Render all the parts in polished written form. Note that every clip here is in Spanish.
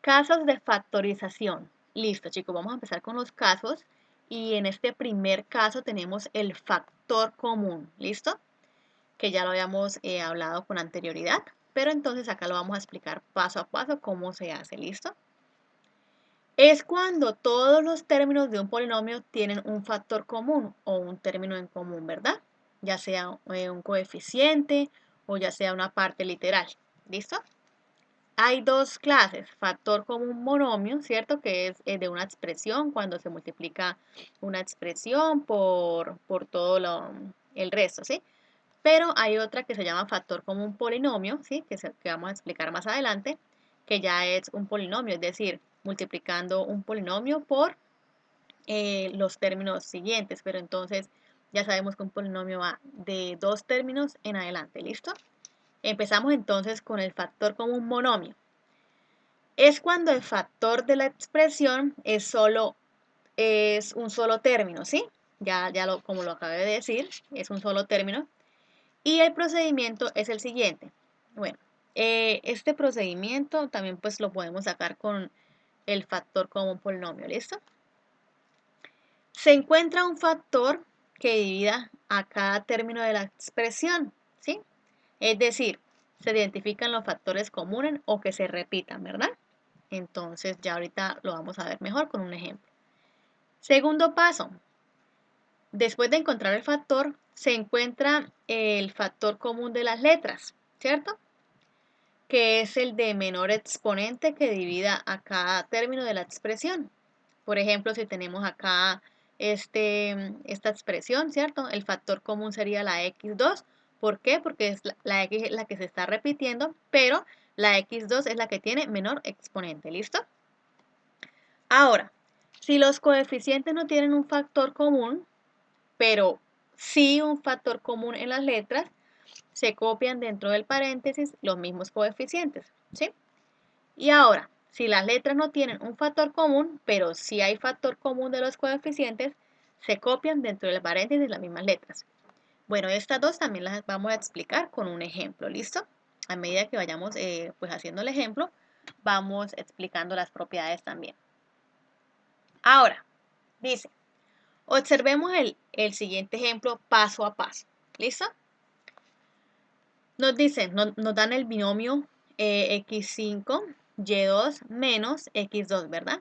Casos de factorización. Listo, chicos, vamos a empezar con los casos. Y en este primer caso tenemos el factor común. ¿Listo? Que ya lo habíamos hablado con anterioridad. Pero entonces acá lo vamos a explicar paso a paso cómo se hace. ¿Listo? Es cuando todos los términos de un polinomio tienen un factor común o un término en común, ¿verdad? Ya sea un coeficiente o ya sea una parte literal. ¿Listo? Hay dos clases, factor común monomio, ¿cierto? Que es de una expresión cuando se multiplica una expresión por todo el resto, ¿sí? Pero hay otra que se llama factor común polinomio, ¿sí? Que vamos a explicar más adelante, que ya es un polinomio, es decir, multiplicando un polinomio por los términos siguientes, pero entonces ya sabemos que un polinomio va de dos términos en adelante, ¿listo? Empezamos entonces con el factor común monomio. Es cuando el factor de la expresión es un solo término, ¿sí? Como lo acabé de decir, es un solo término. Y el procedimiento es el siguiente. Bueno, este procedimiento también pues lo podemos sacar con el factor común polinomio, ¿listo? Se encuentra un factor que divida a cada término de la expresión, ¿sí? Es decir, se identifican los factores comunes o que se repitan, ¿verdad? Entonces ya ahorita lo vamos a ver mejor con un ejemplo. Segundo paso, después de encontrar el factor, se encuentra el factor común de las letras, ¿cierto? Que es el de menor exponente que divida a cada término de la expresión. Por ejemplo, si tenemos acá esta expresión, ¿cierto? El factor común sería la x2. ¿Por qué? Porque la x es la que se está repitiendo, pero la x2 es la que tiene menor exponente. ¿Listo? Ahora, si los coeficientes no tienen un factor común, pero sí un factor común en las letras, se copian dentro del paréntesis los mismos coeficientes, ¿sí? Y ahora, si las letras no tienen un factor común, pero sí hay factor común de los coeficientes, se copian dentro del paréntesis las mismas letras. Bueno, estas dos también las vamos a explicar con un ejemplo, ¿listo? A medida que vayamos pues haciendo el ejemplo, vamos explicando las propiedades también. Ahora, dice, observemos el siguiente ejemplo paso a paso. ¿Listo? Nos dicen, nos dan el binomio x5, y2 menos x2, ¿verdad?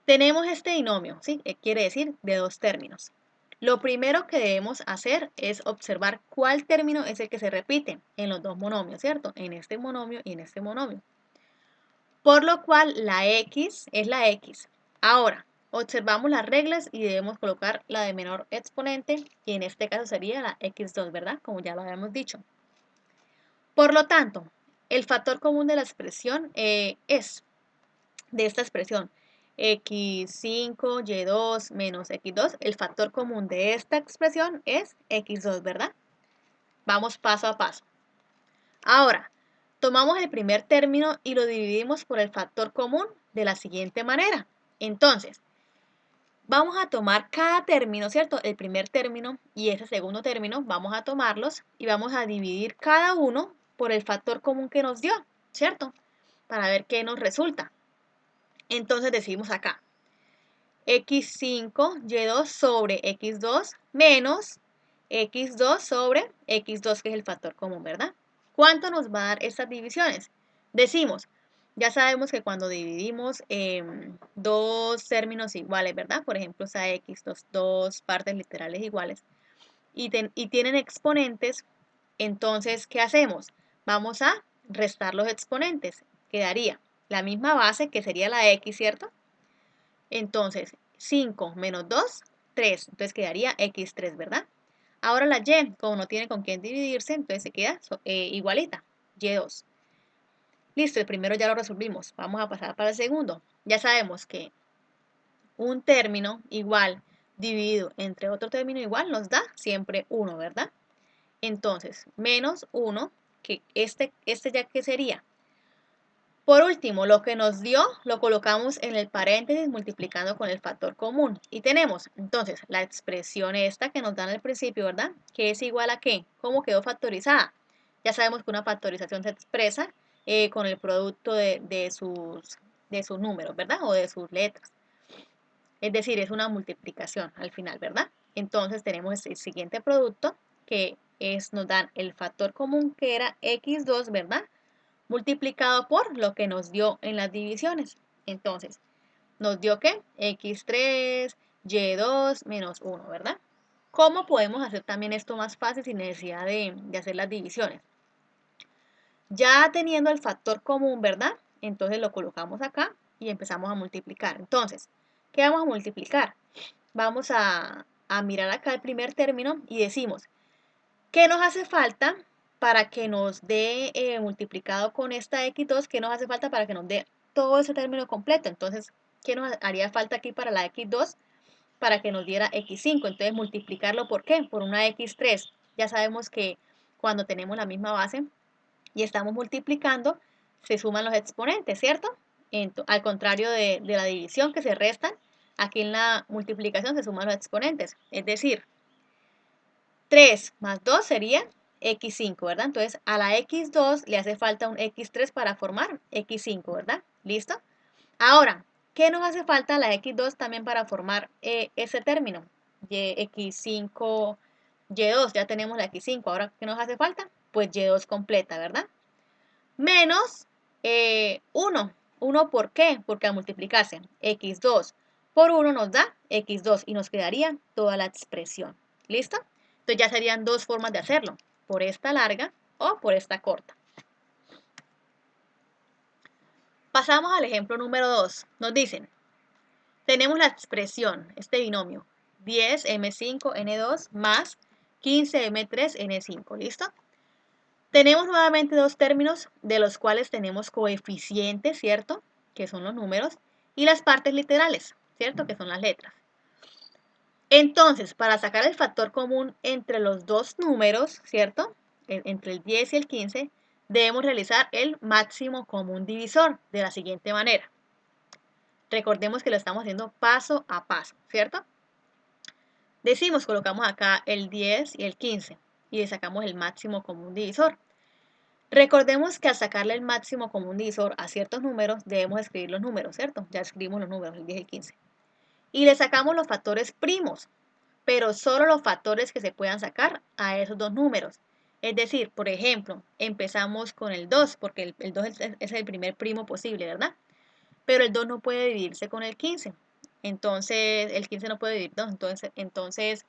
Tenemos este binomio, ¿sí? Quiere decir de dos términos. Lo primero que debemos hacer es observar cuál término es el que se repite en los dos monomios, ¿cierto? En este monomio y en este monomio. Por lo cual la x es la x. Ahora, observamos las reglas y debemos colocar la de menor exponente, y en este caso sería la x2, ¿verdad? Como ya lo habíamos dicho. Por lo tanto, el factor común de la expresión de esta expresión, x5, y2 menos x2, el factor común de esta expresión es x2, ¿verdad? Vamos paso a paso. Ahora, tomamos el primer término y lo dividimos por el factor común de la siguiente manera. Entonces, vamos a tomar cada término, ¿cierto? El primer término y ese segundo término, vamos a tomarlos y vamos a dividir cada uno por el factor común que nos dio, ¿cierto? Para ver qué nos resulta. Entonces decimos acá, x5, y2 sobre x2 menos x2 sobre x2, que es el factor común, ¿verdad? ¿Cuánto nos va a dar estas divisiones? Decimos, ya sabemos que cuando dividimos dos términos iguales, ¿verdad? Por ejemplo, esa x, dos partes literales iguales, y tienen exponentes, entonces, ¿qué hacemos? Vamos a restar los exponentes. Quedaría la misma base, que sería la x, ¿cierto? Entonces, 5 menos 2, 3. Entonces quedaría x3, ¿verdad? Ahora la y, como no tiene con quién dividirse, entonces se queda igualita, y2. Listo, el primero ya lo resolvimos. Vamos a pasar para el segundo. Ya sabemos que un término igual dividido entre otro término igual nos da siempre 1, ¿verdad? Entonces, menos 1, que este ya que sería. Por último, lo que nos dio lo colocamos en el paréntesis multiplicando con el factor común. Y tenemos entonces la expresión esta que nos dan al principio, ¿verdad? Que es igual a ¿qué? ¿Cómo quedó factorizada? Ya sabemos que una factorización se expresa con el producto de sus números, ¿verdad? O de sus letras. Es decir, es una multiplicación al final, ¿verdad? Entonces tenemos el siguiente producto que nos dan el factor común que era x2, ¿verdad? Multiplicado por lo que nos dio en las divisiones. Entonces, nos dio que x3, y2 menos 1, ¿verdad? ¿Cómo podemos hacer también esto más fácil sin necesidad de hacer las divisiones? Ya teniendo el factor común, ¿verdad? Entonces lo colocamos acá y empezamos a multiplicar. Entonces, ¿qué vamos a multiplicar? Vamos a mirar acá el primer término y decimos, ¿qué nos hace falta para que nos dé multiplicado con esta x2? ¿Qué nos hace falta para que nos dé todo ese término completo? Entonces, ¿qué nos haría falta aquí para la x2? Para que nos diera x5. Entonces, multiplicarlo ¿por qué? Por una x3. Ya sabemos que cuando tenemos la misma base y estamos multiplicando, se suman los exponentes, ¿cierto? Al contrario de la división que se restan, aquí en la multiplicación se suman los exponentes. Es decir, 3 más 2 sería x5, ¿verdad? Entonces, a la x2 le hace falta un x3 para formar x5, ¿verdad? ¿Listo? Ahora, ¿qué nos hace falta a la x2 también para formar ese término? x5, y2, ya tenemos la x5. Ahora, ¿qué nos hace falta? Pues y2 completa, ¿verdad? Menos 1. ¿1 por qué? Porque al multiplicarse x2 por 1 nos da x2 y nos quedaría toda la expresión. ¿Listo? Entonces ya serían dos formas de hacerlo, por esta larga o por esta corta. Pasamos al ejemplo número 2. Nos dicen, tenemos la expresión, este binomio, 10m5n2 más 15m3n5. ¿Listo? Tenemos nuevamente dos términos de los cuales tenemos coeficientes, ¿cierto? Que son los números, y las partes literales, ¿cierto? Que son las letras. Entonces, para sacar el factor común entre los dos números, ¿cierto? Entre el 10 y el 15, debemos realizar el máximo común divisor de la siguiente manera. Recordemos que lo estamos haciendo paso a paso, ¿cierto? Decimos, colocamos acá el 10 y el 15 y le sacamos el máximo común divisor. Recordemos que al sacarle el máximo común divisor a ciertos números, debemos escribir los números, ¿cierto? Ya escribimos los números, el 10 y el 15. Y le sacamos los factores primos, pero solo los factores que se puedan sacar a esos dos números. Es decir, por ejemplo, empezamos con el 2, porque el 2 es el primer primo posible, ¿verdad? Pero el 2 no puede dividirse con el 15. Entonces, el 15 no puede dividir 2. Entonces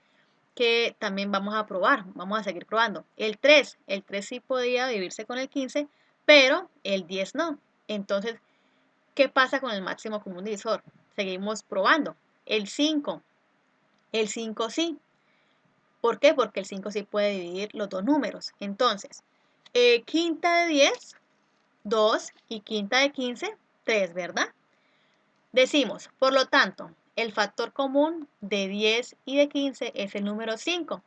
que también vamos a probar, vamos a seguir probando. El 3 sí podía dividirse con el 15, pero el 10 no. Entonces, ¿qué pasa con el máximo común divisor? Seguimos probando. El 5 sí. ¿Por qué? Porque el 5 sí puede dividir los dos números. Entonces, quinta de 10, 2 y quinta de 15, 3, ¿verdad? Decimos, por lo tanto, el factor común de 10 y de 15 es el número 5,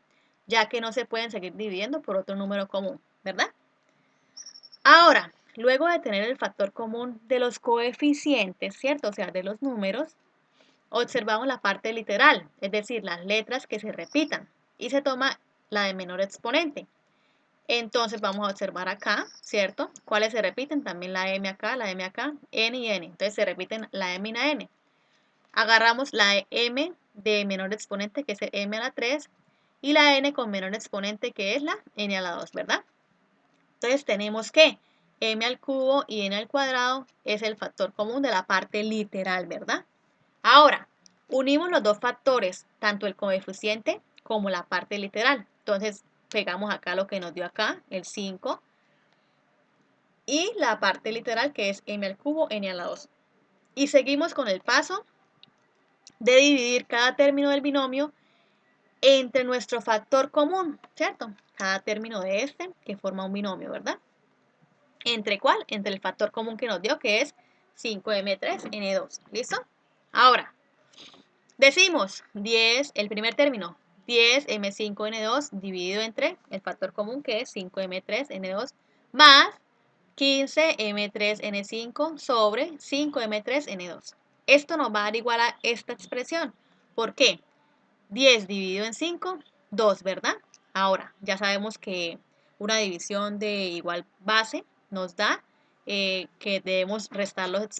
ya que no se pueden seguir dividiendo por otro número común, ¿verdad? Ahora, luego de tener el factor común de los coeficientes, ¿cierto? O sea, de los números, observamos la parte literal, es decir, las letras que se repitan, y se toma la de menor exponente. Entonces vamos a observar acá, ¿cierto? ¿Cuáles se repiten? También la M acá, N y N. Entonces se repiten la M y la N. Agarramos la M de menor exponente, que es el M a la 3, y la N con menor exponente, que es la N a la 2, ¿verdad? Entonces tenemos que M al cubo y N al cuadrado es el factor común de la parte literal, ¿verdad? Ahora, unimos los dos factores, tanto el coeficiente como la parte literal. Entonces, pegamos acá lo que nos dio acá, el 5, y la parte literal, que es M al cubo, N a la 2. Y seguimos con el paso de dividir cada término del binomio entre nuestro factor común, ¿cierto? Cada término de este que forma un binomio, ¿verdad? ¿Entre cuál? Entre el factor común que nos dio, que es 5m3n2. ¿Listo? Ahora, decimos 10, el primer término, 10m5n2 dividido entre el factor común, que es 5m3n2, más 15m3n5 sobre 5m3n2. Esto nos va a dar igual a esta expresión. ¿Por qué? 10 dividido en 5, 2, ¿verdad? Ahora, ya sabemos que una división de igual base nos da que debemos restar los